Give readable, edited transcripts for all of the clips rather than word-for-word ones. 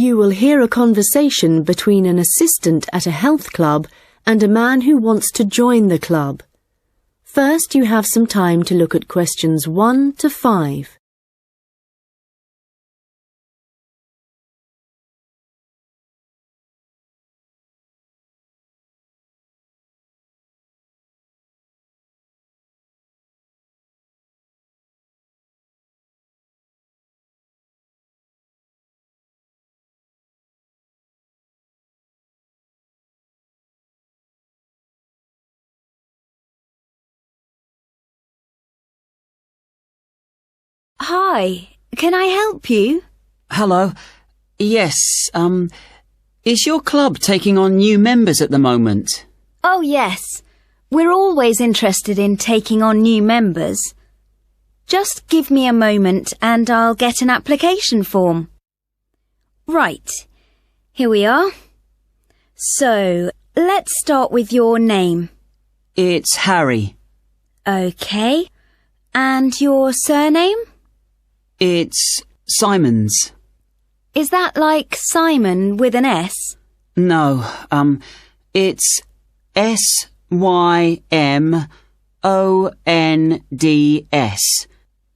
You will hear a conversation between an assistant at a health club and a man who wants to join the club. First, you have some time to look at questions 1 to 5. Hi, can I help you? Hello. Yes, is your club taking on new members at the moment? Oh, yes. We're always interested in taking on new members. Just give me a moment and I'll get an application form. Right, here we are. So, let's start with your name. It's Harry. Okay. And your surname? It's Simons. Is that like Simon with an S? No, it's Symonds.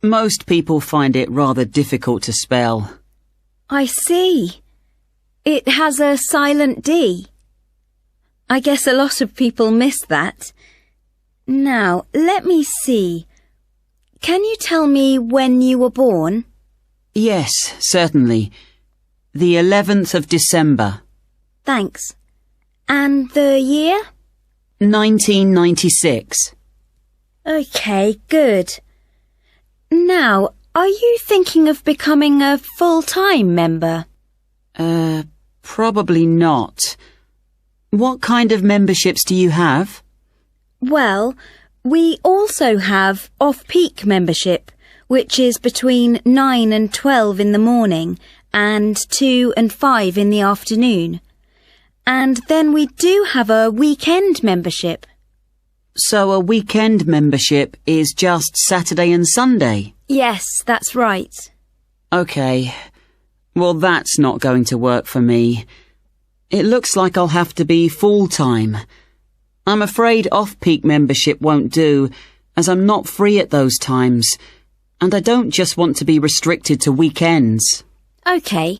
Most people find it rather difficult to spell. I see. It has a silent D. I guess a lot of people miss that. Now, let me see. Can you tell me when you were born? Yes, certainly. The 11th of December. Thanks. And the year? 1996. Okay, good. Now, are you thinking of becoming a full-time member? Probably not. What kind of memberships do you have? Well, we also have off-peak membership, which is between 9 and 12 in the morning and 2 and 5 in the afternoon. And then we do have a weekend membership. So a weekend membership is just Saturday and Sunday? Yes, that's right. Okay. Well, that's not going to work for me. It looks like I'll have to be full-time. I'm afraid off-peak membership won't do, as I'm not free at those times, and I don't just want to be restricted to weekends. Okay,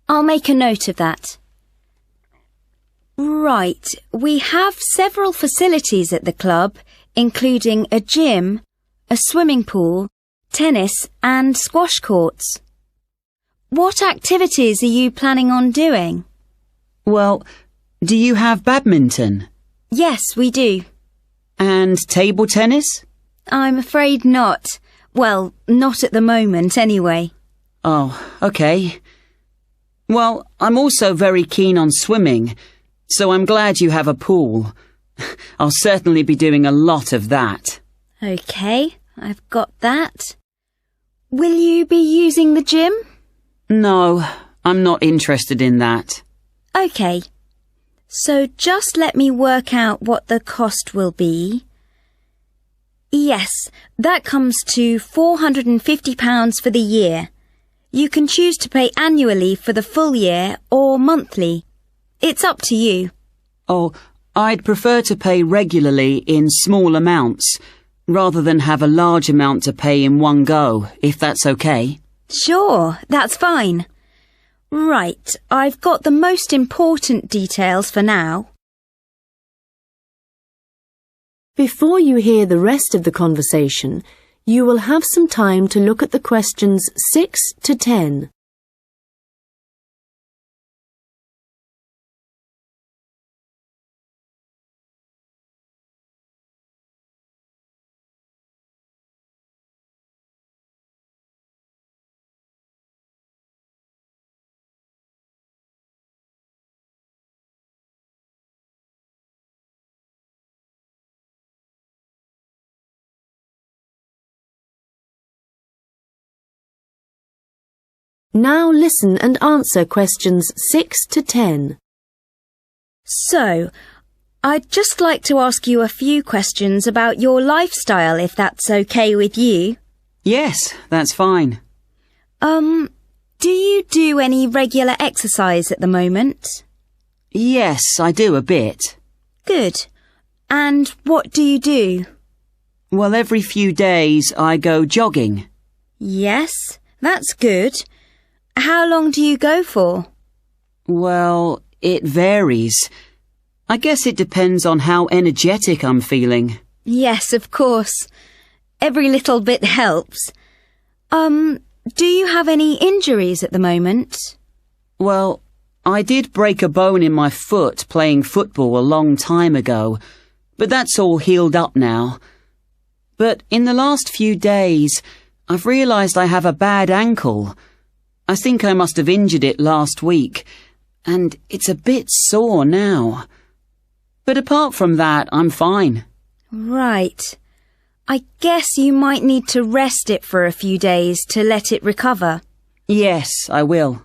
I'll make a note of that. Right, we have several facilities at the club, including a gym, a swimming pool, tennis and squash courts. What activities are you planning on doing? Well, do you have badminton? Yes, we do. And table tennis? I'm afraid not. Well, not at the moment, anyway. Oh, okay. Well, I'm also very keen on swimming, so I'm glad you have a pool. I'll certainly be doing a lot of that. Okay, I've got that. Will you be using the gym? No, I'm not interested in that. Okay. So just let me work out what the cost will be. Yes, that comes to £450 for the year. You can choose to pay annually for the full year or monthly. It's up to you. Oh, I'd prefer to pay regularly in small amounts, rather than have a large amount to pay in one go, if that's okay. Sure, that's fine. Right, I've got the most important details for now. Before you hear the rest of the conversation, you will have some time to look at the questions 6 to 10. Now listen and answer questions 6 to 10. So, I'd just like to ask you a few questions about your lifestyle, if that's okay with you. Yes, that's fine. Do you do any regular exercise at the moment? Yes, I do a bit. Good. And what do you do? Well, every few days I go jogging. Yes, that's good. How long do you go for? Well, it varies. I guess it depends on how energetic I'm feeling. Yes, of course. Every little bit helps. Do you have any injuries at the moment? Well, I did break a bone in my foot playing football a long time ago, but that's all healed up now. But in the last few days, I've realised I have a bad ankle. I think I must have injured it last week, and it's a bit sore now. But apart from that, I'm fine. Right. I guess you might need to rest it for a few days to let it recover. Yes, I will.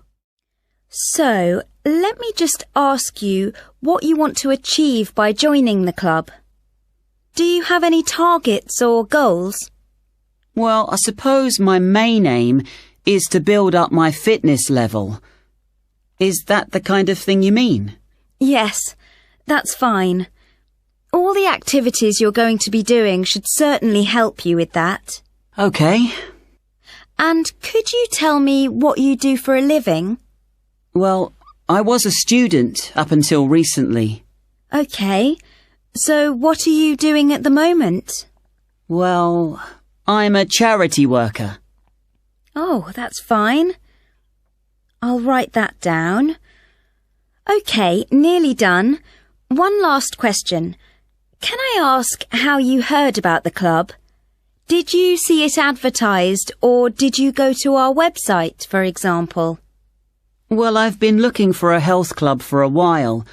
So, let me just ask you what you want to achieve by joining the club. Do you have any targets or goals? Well, I suppose my main aim is to build up my fitness level. Is that the kind of thing you mean? Yes, that's fine. All the activities you're going to be doing should certainly help you with that. Okay. And could you tell me what you do for a living? Well, I was a student up until recently. Okay. So what are you doing at the moment? Well, I'm a charity worker. Oh, that's fine. I'll write that down. Okay, nearly done. One last question. Can I ask how you heard about the club? Did you see it advertised, or did you go to our website, for example? Well, I've been looking for a health club for a while,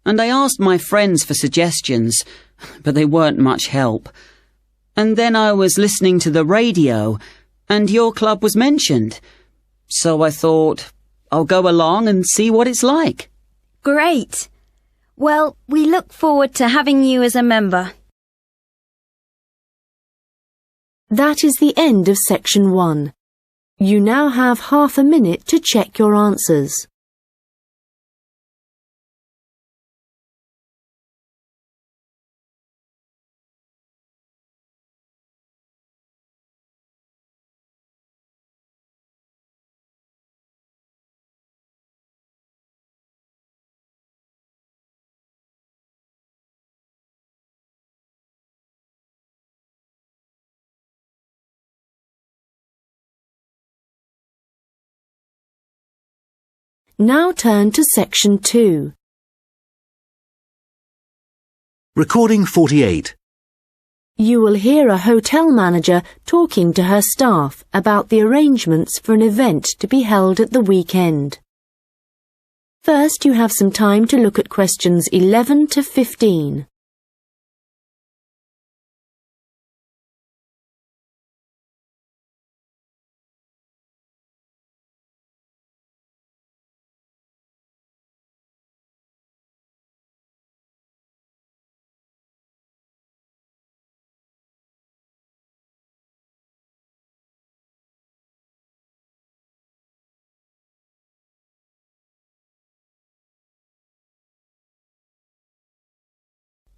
and I asked my friends for suggestions, but they weren't much help. And then I was listening to the radio, and your club was mentioned. So I thought, I'll go along and see what it's like. Great. Well, we look forward to having you as a member. That is the end of section 1. You now have half a minute to check your answers. Now turn to section 2. Recording 48. You will hear a hotel manager talking to her staff about the arrangements for an event to be held at the weekend. First, you have some time to look at questions 11 to 15.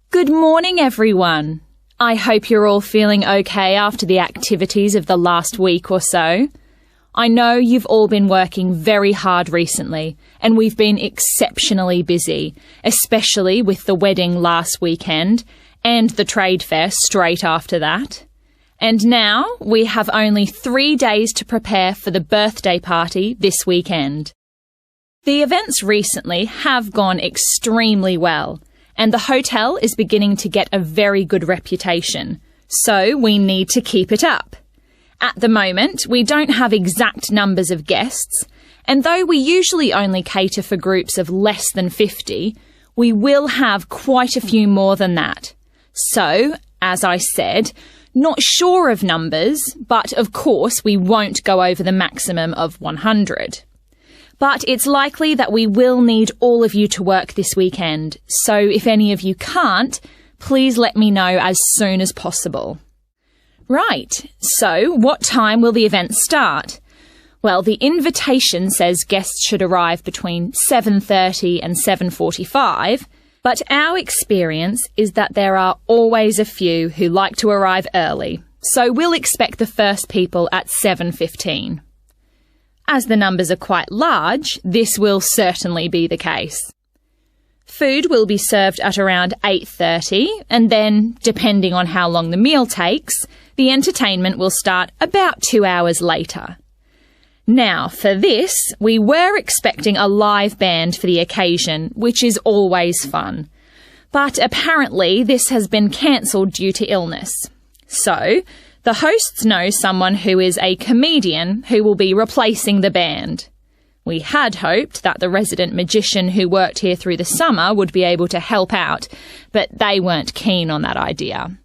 Good morning, everyone. I hope you're all feeling okay after the activities of the last week or so. I know you've all been working very hard recently, and we've been exceptionally busy, especially with the wedding last weekend and the trade fair straight after that. And now we have only 3 days to prepare for the birthday party this weekend. The events recently have gone extremely well, and the hotel is beginning to get a very good reputation, so we need to keep it up. At the moment, we don't have exact numbers of guests, and though we usually only cater for groups of less than 50, we will have quite a few more than that. So, as I said, not sure of numbers, but of course we won't go over the maximum of 100. But it's likely that we will need all of you to work this weekend, so if any of you can't, please let me know as soon as possible. Right, so what time will the event start? Well, the invitation says guests should arrive between 7:30 and 7:45, but our experience is that there are always a few who like to arrive early, so we'll expect the first people at 7:15. As the numbers are quite large, this will certainly be the case. Food will be served at around 8:30, and then, depending on how long the meal takes, the entertainment will start about 2 hours later. Now, for this, we were expecting a live band for the occasion, which is always fun. But apparently this has been cancelled due to illness. So, the hosts know someone who is a comedian who will be replacing the band. We had hoped that the resident magician who worked here through the summer would be able to help out, but they weren't keen on that idea.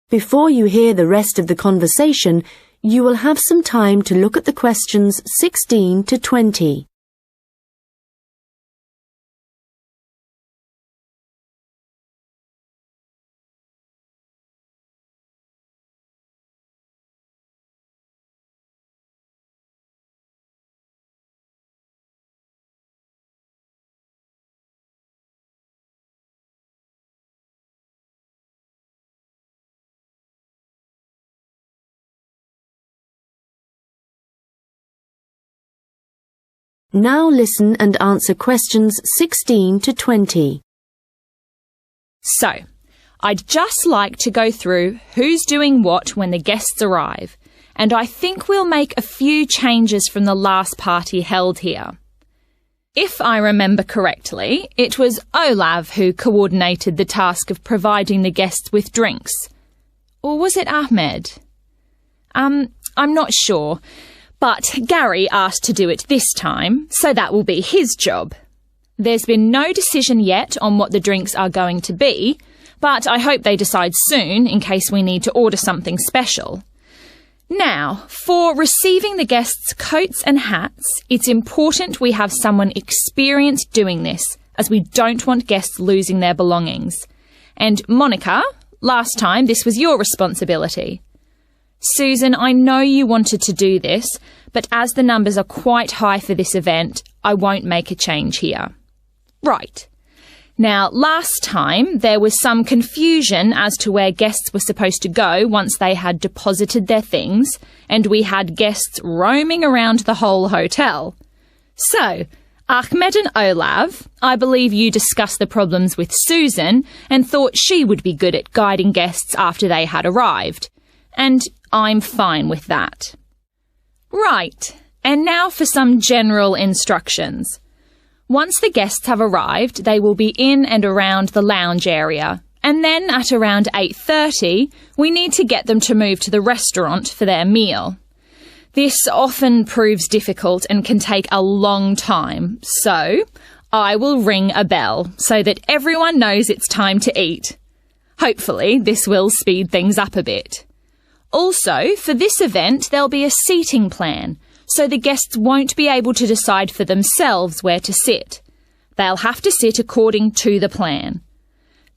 Before you hear the rest of the conversation, you will have some time to look at the questions 16 to 20. Now listen and answer questions 16 to 20. So, I'd just like to go through who's doing what when the guests arrive, and I think we'll make a few changes from the last party held here. If I remember correctly, it was Olav who coordinated the task of providing the guests with drinks. Or was it Ahmed? I'm not sure. But Gary asked to do it this time, so that will be his job. There's been no decision yet on what the drinks are going to be, but I hope they decide soon in case we need to order something special. Now, for receiving the guests' coats and hats, it's important we have someone experienced doing this, as we don't want guests losing their belongings. And Monica, last time this was your responsibility. Susan, I know you wanted to do this, but as the numbers are quite high for this event, I won't make a change here. Right. Now, last time there was some confusion as to where guests were supposed to go once they had deposited their things, and we had guests roaming around the whole hotel. So, Ahmed and Olav, I believe you discussed the problems with Susan and thought she would be good at guiding guests after they had arrived. And I'm fine with that. Right, and now for some general instructions. Once the guests have arrived, they will be in and around the lounge area, and then at around 8:30, we need to get them to move to the restaurant for their meal. This often proves difficult and can take a long time, so I will ring a bell so that everyone knows it's time to eat. Hopefully, this will speed things up a bit. Also, for this event, there'll be a seating plan, so the guests won't be able to decide for themselves where to sit. They'll have to sit according to the plan.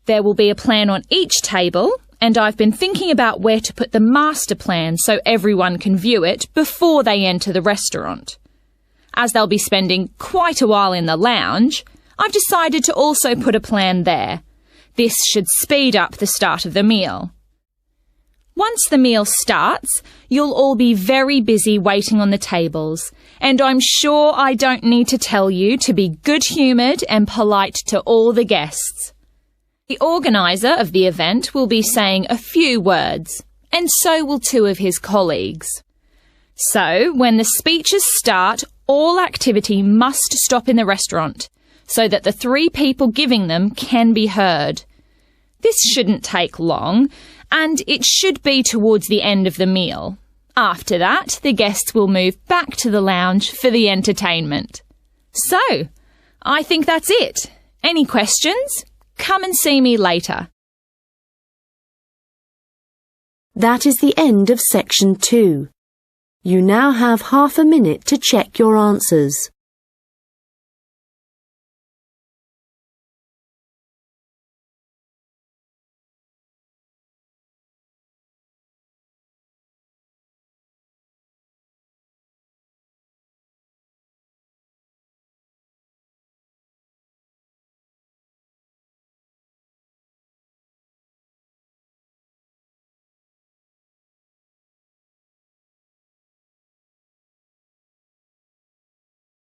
There will be a plan on each table, and I've been thinking about where to put the master plan so everyone can view it before they enter the restaurant. As they'll be spending quite a while in the lounge, I've decided to also put a plan there. This should speed up the start of the meal. Once the meal starts, you'll all be very busy waiting on the tables, and I'm sure I don't need to tell you to be good-humoured and polite to all the guests. The organiser of the event will be saying a few words, and so will two of his colleagues. So, when the speeches start, all activity must stop in the restaurant, so that the three people giving them can be heard. This shouldn't take long, and it should be towards the end of the meal. After that, the guests will move back to the lounge for the entertainment. So, I think that's it. Any questions? Come and see me later. That is the end of section 2. You now have half a minute to check your answers.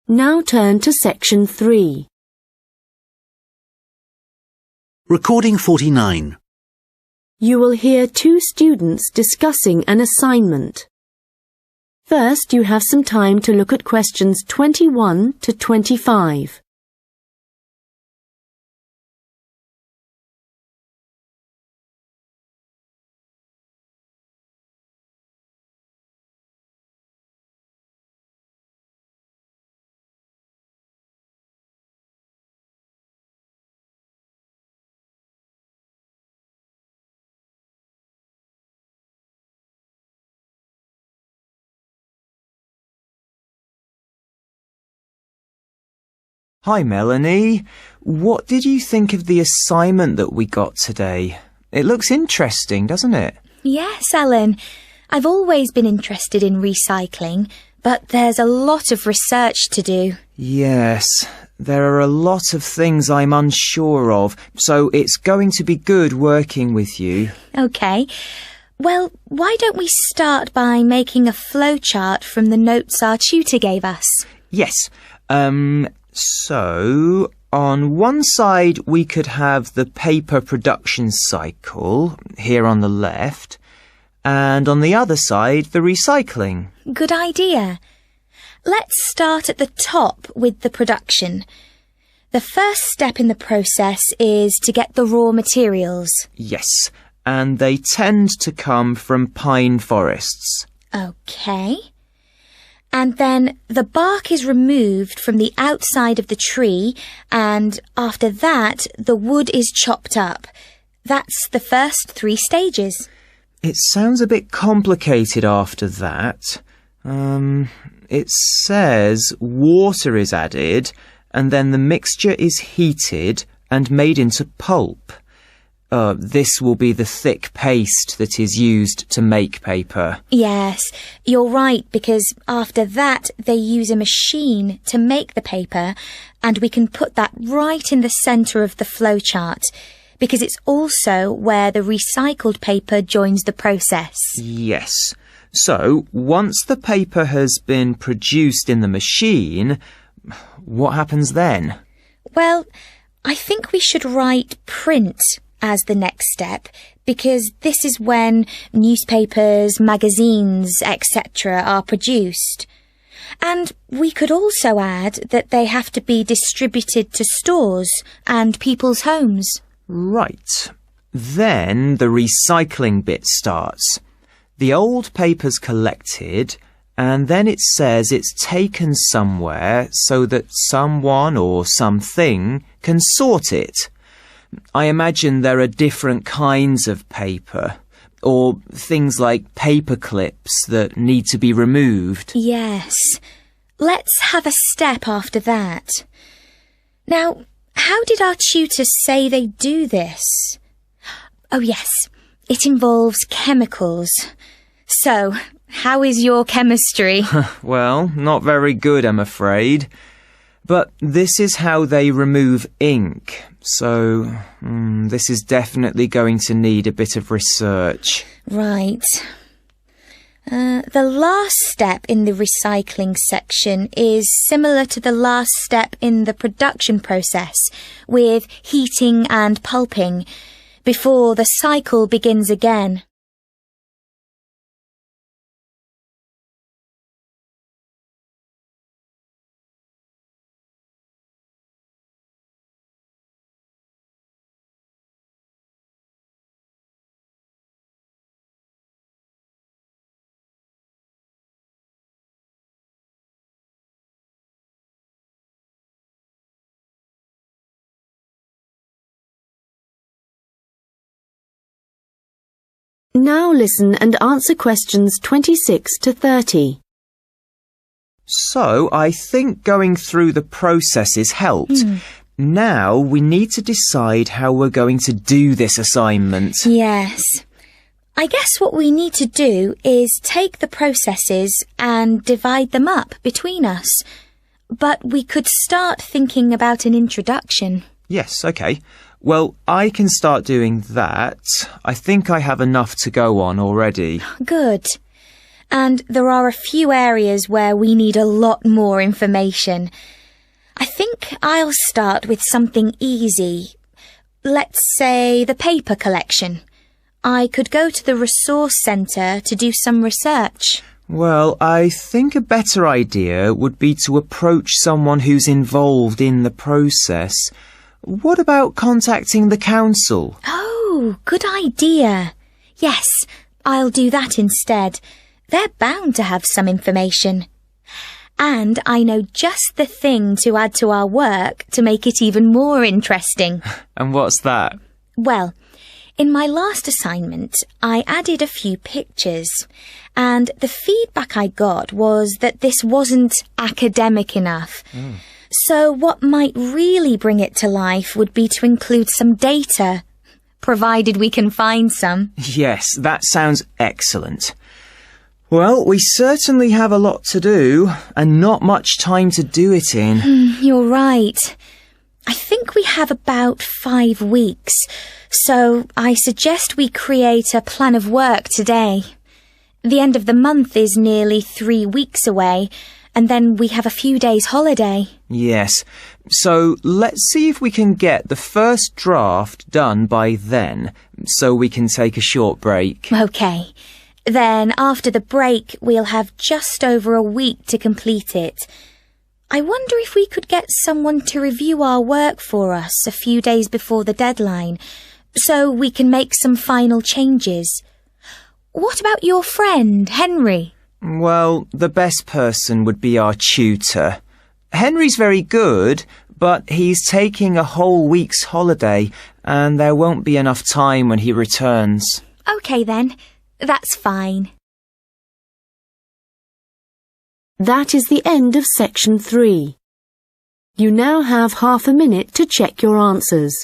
Now turn to section 3. Recording 49. You will hear two students discussing an assignment. First, you have some time to look at questions 21 to 25. Hi Melanie, what did you think of the assignment that we got today? It looks interesting, doesn't it? Yes, Alan. I've always been interested in recycling, but there's a lot of research to do. Yes, there are a lot of things I'm unsure of, so it's going to be good working with you. OK. Well, why don't we start by making a flowchart from the notes our tutor gave us? Yes, so on one side we could have the paper production cycle, here on the left, and on the other side the recycling. Good idea. Let's start at the top with the production. The first step in the process is to get the raw materials. Yes, and they tend to come from pine forests. OK. And then the bark is removed from the outside of the tree, and after that, the wood is chopped up. That's the first 3 stages. It sounds a bit complicated after that. It says water is added, and then the mixture is heated and made into pulp. This will be the thick paste that is used to make paper. Yes, you're right, because after that they use a machine to make the paper, and we can put that right in the centre of the flowchart, because it's also where the recycled paper joins the process. Yes. So, once the paper has been produced in the machine, what happens then? Well, I think we should write print as the next step, because this is when newspapers, magazines, etc. are produced. And we could also add that they have to be distributed to stores and people's homes. Right. Then the recycling bit starts. The old paper's collected, and then it says it's taken somewhere so that someone or something can sort it. I imagine there are different kinds of paper, or things like paper clips that need to be removed. Yes. Let's have a step after that. Now, how did our tutors say they do this? Oh yes, it involves chemicals. So, how is your chemistry? Well, not very good, I'm afraid. But this is how they remove ink, so this is definitely going to need a bit of research. Right. The last step in the recycling section is similar to the last step in the production process, with heating and pulping, before the cycle begins again. Now listen and answer questions 26 to 30. So, I think going through the processes helped. Now we need to decide how we're going to do this assignment. Yes. I guess what we need to do is take the processes and divide them up between us. But we could start thinking about an introduction. Yes, okay. Well, I can start doing that. I think I have enough to go on already. Good. and there are a few areas where we need a lot more information. I think I'll start with something easy. Let's say the paper collection. I could go to the resource centre to do some research. Well, I think a better idea would be to approach someone who's involved in the process. What about contacting the council? Oh, good idea. Yes, I'll do that instead. They're bound to have some information. And I know just the thing to add to our work to make it even more interesting. And what's that? Well, in my last assignment, I added a few pictures, and the feedback I got was that this wasn't academic enough. So what might really bring it to life would be to include some data, provided we can find some. Yes, that sounds excellent. Well, we certainly have a lot to do, and not much time to do it in. You're right. I think we have about 5 weeks, so I suggest we create a plan of work today. The end of the month is nearly 3 weeks away, and then we have a few days holiday. Yes, so let's see if we can get the first draft done by then, so we can take a short break. OK. Then after the break, we'll have just over a week to complete it. I wonder if we could get someone to review our work for us a few days before the deadline, so we can make some final changes. What about your friend, Henry? Well, the best person would be our tutor. Henry's very good, but he's taking a whole week's holiday, and there won't be enough time when he returns. OK then, that's fine. That is the end of section 3. You now have half a minute to check your answers.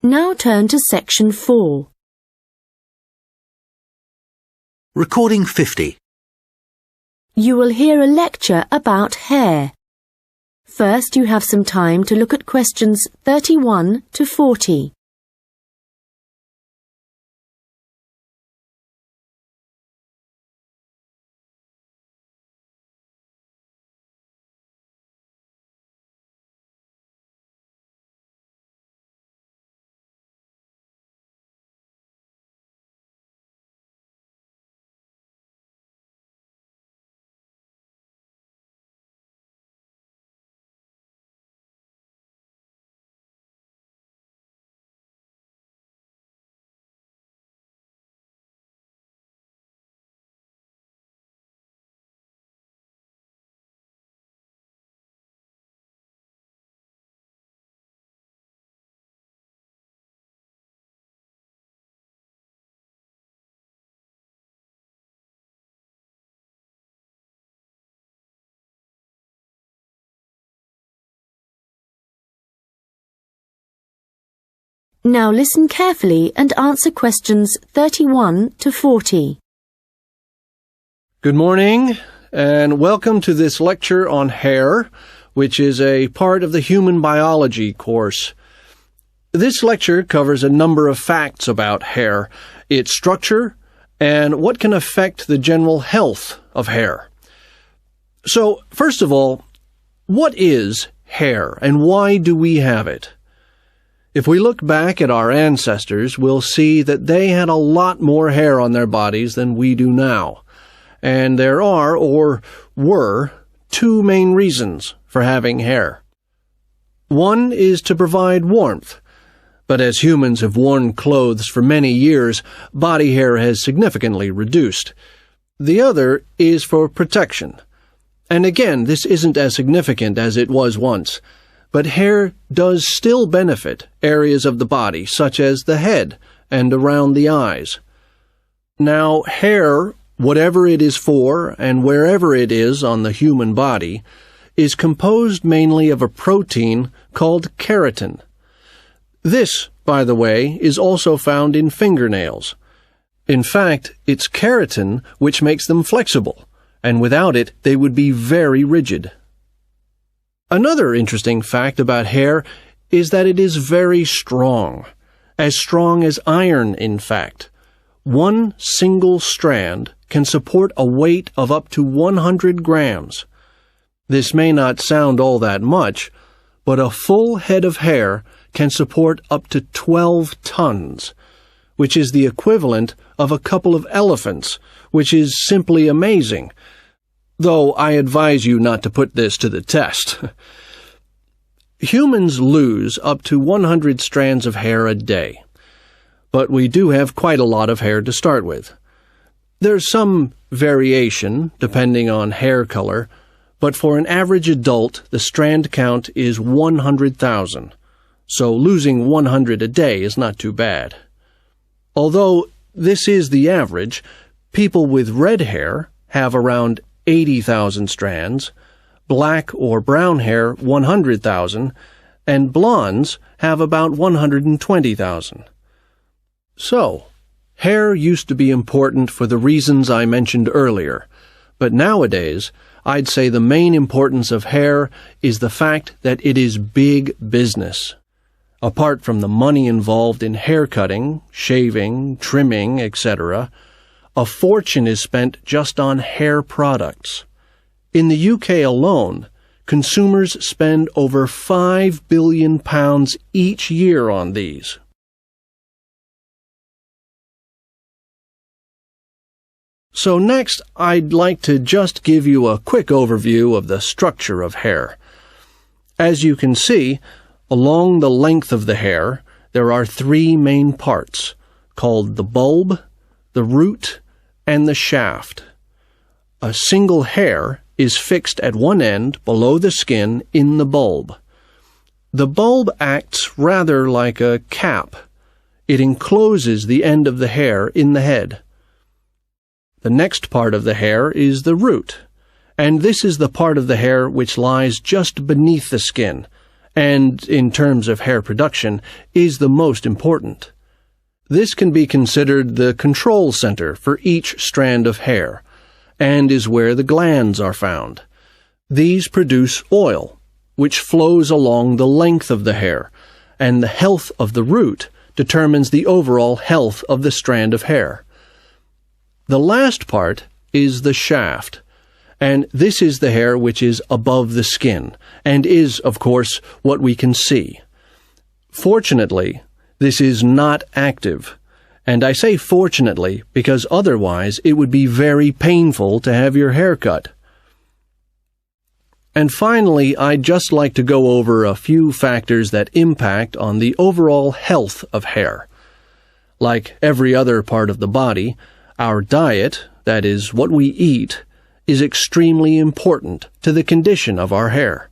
Now turn to section 4. Recording 50. You will hear a lecture about hair. First, you have some time to look at questions 31 to 40. Now listen carefully and answer questions 31 to 40. Good morning, and welcome to this lecture on hair, which is a part of the human biology course. This lecture covers a number of facts about hair, its structure, and what can affect the general health of hair. So, first of all, what is hair, and why do we have it? If we look back at our ancestors, we'll see that they had a lot more hair on their bodies than we do now. And there are, or were, 2 main reasons for having hair. One is to provide warmth. But as humans have worn clothes for many years, body hair has significantly reduced. The other is for protection. And again, this isn't as significant as it was once. But hair does still benefit areas of the body, such as the head and around the eyes. Now, hair, whatever it is for and wherever it is on the human body, is composed mainly of a protein called keratin. This, by the way, is also found in fingernails. In fact, it's keratin which makes them flexible, and without it they would be very rigid. Another interesting fact about hair is that it is very strong as iron, in fact. One single strand can support a weight of up to 100 grams. This may not sound all that much, but a full head of hair can support up to 12 tons, which is the equivalent of a couple of elephants, which is simply amazing, though I advise you not to put this to the test. Humans lose up to 100 strands of hair a day, but we do have quite a lot of hair to start with. There's some variation depending on hair color, but for an average adult, the strand count is 100,000, so losing 100 a day is not too bad. Although this is the average, people with red hair have around 80,000 strands, black or brown hair 100,000, and blondes have about 120,000. So, hair used to be important for the reasons I mentioned earlier, but nowadays I'd say the main importance of hair is the fact that it is big business. Apart from the money involved in hair cutting, shaving, trimming, etc., a fortune is spent just on hair products. In the UK alone, consumers spend over £5 billion each year on these. So next, I'd like to just give you a quick overview of the structure of hair. As you can see, along the length of the hair, there are three main parts, called the bulb, the root, and the shaft. A single hair is fixed at one end below the skin in the bulb. The bulb acts rather like a cap. It encloses the end of the hair in the head. The next part of the hair is the root, and this is the part of the hair which lies just beneath the skin, and, in terms of hair production, is the most important. This can be considered the control center for each strand of hair, and is where the glands are found. These produce oil, which flows along the length of the hair, and the health of the root determines the overall health of the strand of hair. The last part is the shaft, and this is the hair which is above the skin, and is, of course, what we can see. Fortunately, this is not active, and I say fortunately because otherwise it would be very painful to have your hair cut. And finally, I'd just like to go over a few factors that impact on the overall health of hair. Like every other part of the body, our diet, that is, what we eat, is extremely important to the condition of our hair.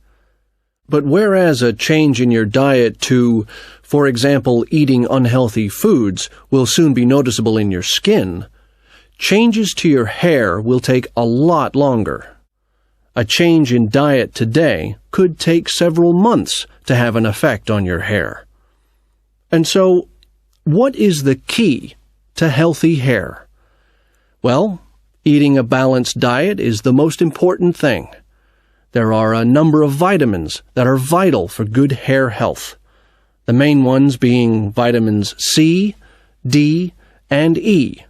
But whereas a change in your diet to, for example, eating unhealthy foods will soon be noticeable in your skin, changes to your hair will take a lot longer. A change in diet today could take several months to have an effect on your hair. And so, what is the key to healthy hair? Well, eating a balanced diet is the most important thing. There are a number of vitamins that are vital for good hair health. The main ones being vitamins C, D, and E.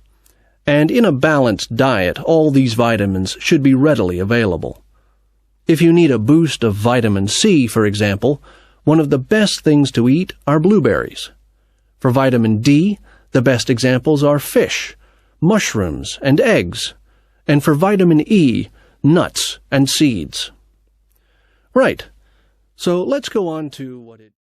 And in a balanced diet, all these vitamins should be readily available. If you need a boost of vitamin C, for example, one of the best things to eat are blueberries. For vitamin D, the best examples are fish, mushrooms, and eggs, and for vitamin E, nuts and seeds. Right, so let's go on to what it